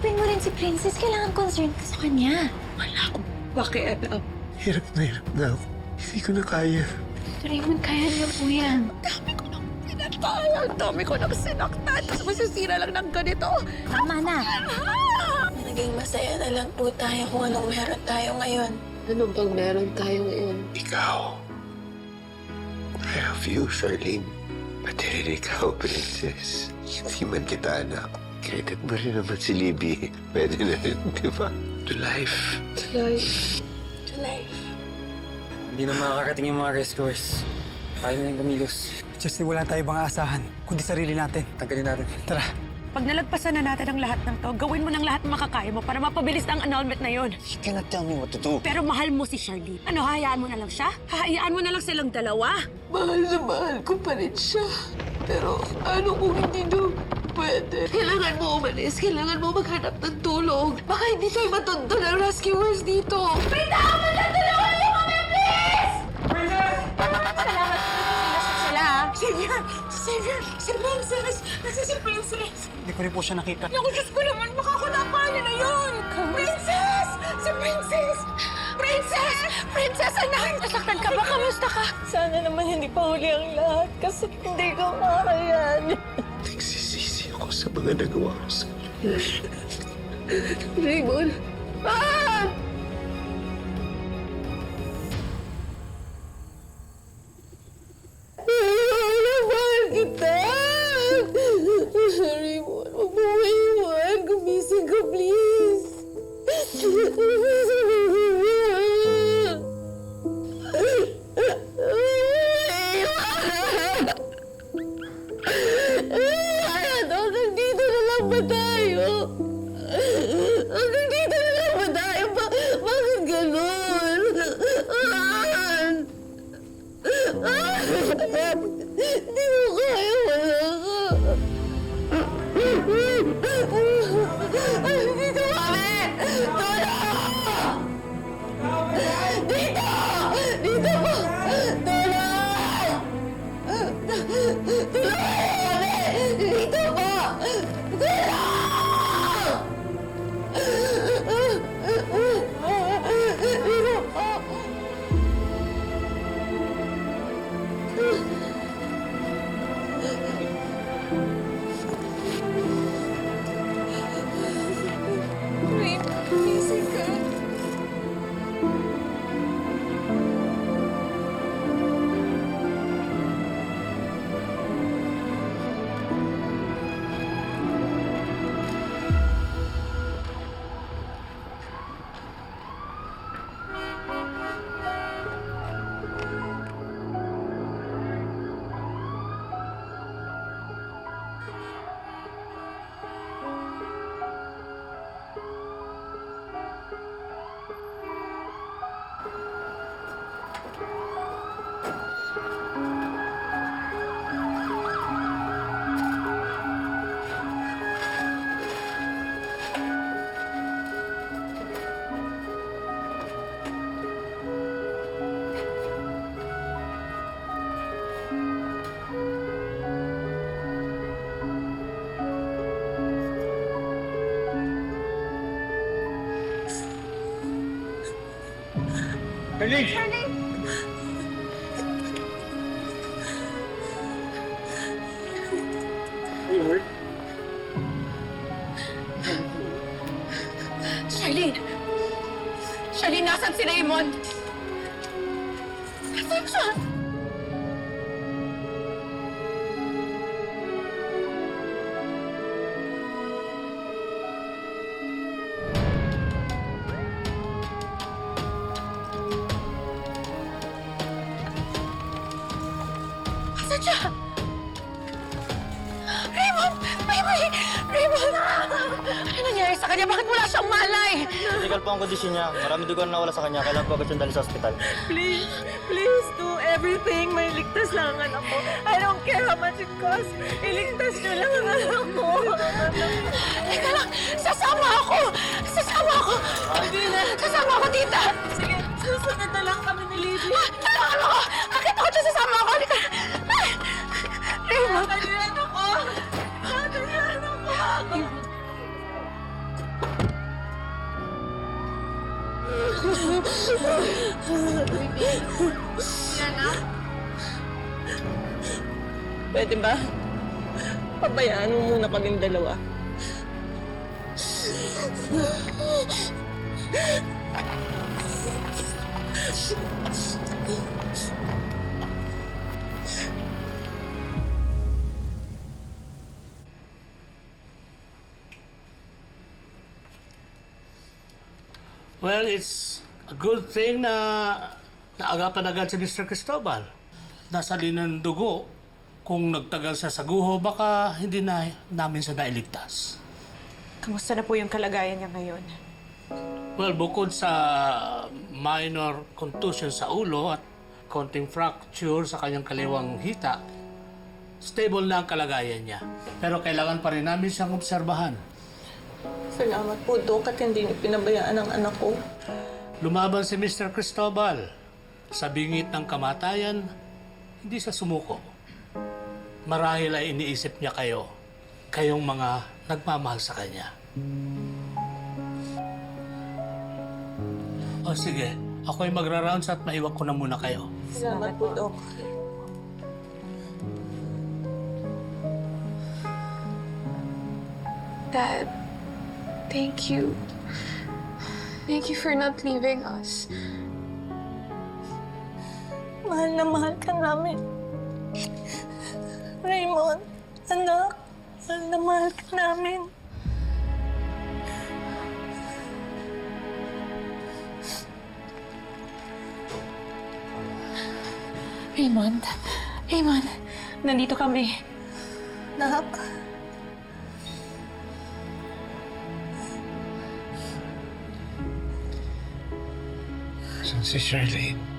Kausapin mo rin si Princess. Kailangan concerned ka sa kanya. Wala akong pakialam. Hirap na ako. Hindi ko na kaya. Raymond, kaya niya po yan. Ang dami ko nang pinataya. Ang dami ko nang sinaktan. Tapos masisira lang ng ganito. Tama na. Naging masaya na lang po tayo kung anong meron tayo ngayon. Ano bang meron tayo ngayon? Ikaw. I love you, Charlene. Pati rin ikaw, Princess. Hindi man kita anak. Kahit mo rin naman si Libby. Pwede na rin, di ba? To life. To life. To life. Hindi na makakarating yung mga rescuers. Kaya na yung kumilos. Just wala tayo bang aasahan, kundi sarili natin. Tanggalin natin. Tara. Pag nalagpasan na natin ang lahat ng to, gawin mo ng lahat ng makakaya mo para mapabilis ang annulment na yon. You cannot tell me what to do. Pero mahal mo si Charlene. Ano, hahayaan mo na lang siya? Hahayaan mo na lang silang dalawa? Mahal na mahal ko pa rin siya. Pero ano kung hindi na pwede? Kailangan mo umalis. Kailangan mo maghanap ng tulong. Baka hindi tayo matundo ng rescuers dito. Savior! Savior! Si Princess! Nasa si Princess! Hindi ko rin po siya nakita. Naku, Diyos ko naman! Baka ako napanya na yun! Princess! Si Princess! Princess! Princess, anak! Nasaktan ka ba? Kamusta ka? Sana naman hindi pa huli ang lahat kasi hindi ko makayan. Nagsisisi ako sa mga nagawa ko sa Raymond! Ah! Mahal kita! Raymond, mabuhay mo. Gumising ka, please. Hanggang dito na lang ba tayo? Hanggang dito na lang ba tayo? Bakit ganun? Hindi mo kaya, wala ka. Dito kami! Tulong! Dito! Dito po! Tulong! Tulong kami! Dito po! Tulong! Dito po! Raymond, gising ka. Charlene! Charlene, nasan si Raymond? Nasaan siya? Nasaan siya? Raymond! Raymond! Ano nangyari sa kanya? Bakit wala siyang malay? Critical po ang kondisyon niya. Marami dugo na nawala sa kanya. Kailangan po agad siyang dalhin sa ospital. Please, please do everything. May ligtas lang ang anak ko. I don't care how much it costs. Iligtas niyo lang ang anak ko. Teka lang! Sasama ako! Hindi na! Sasama ako, tita! Sige, susunod na lang kami ni Libby. Tulungan mo ako! Bakit ako dyan sasama ako? Halika! Raymond! Ano yan ako? Ano yan ako? Pwede ba? Pabayaan mo muna kaming dalawa. Well, it's a good thing na naagapan agad si Mr. Cristobal. Nasa linan ng dugo. Kung nagtagal siya sa guho, baka hindi na namin siya nailigtas. Kamusta na po yung kalagayan niya ngayon? Well, bukod sa minor contusion sa ulo at konting fracture sa kanyang kaliwang hita, stable na ang kalagayan niya. Pero kailangan pa rin namin siyang obserbahan. Salamat po, Dok, at hindi niyo pinabayaan ang anak ko. Lumaban si Mr. Cristobal. Sa bingit ng kamatayan, hindi siya sumuko. Marahil ay iniisip niya kayo, kayong mga nagmamahal sa kanya. O sige, ako'y magra-rounds at maiwan ko na muna kayo. Salamat po, Dok. Dad, thank you. Thank you for not leaving us. Mahal na mahal ka namin. Raymond, anak, mahal na mahal ka namin. Raymond, Raymond, nandito kami. Nak, Saan si Charlene?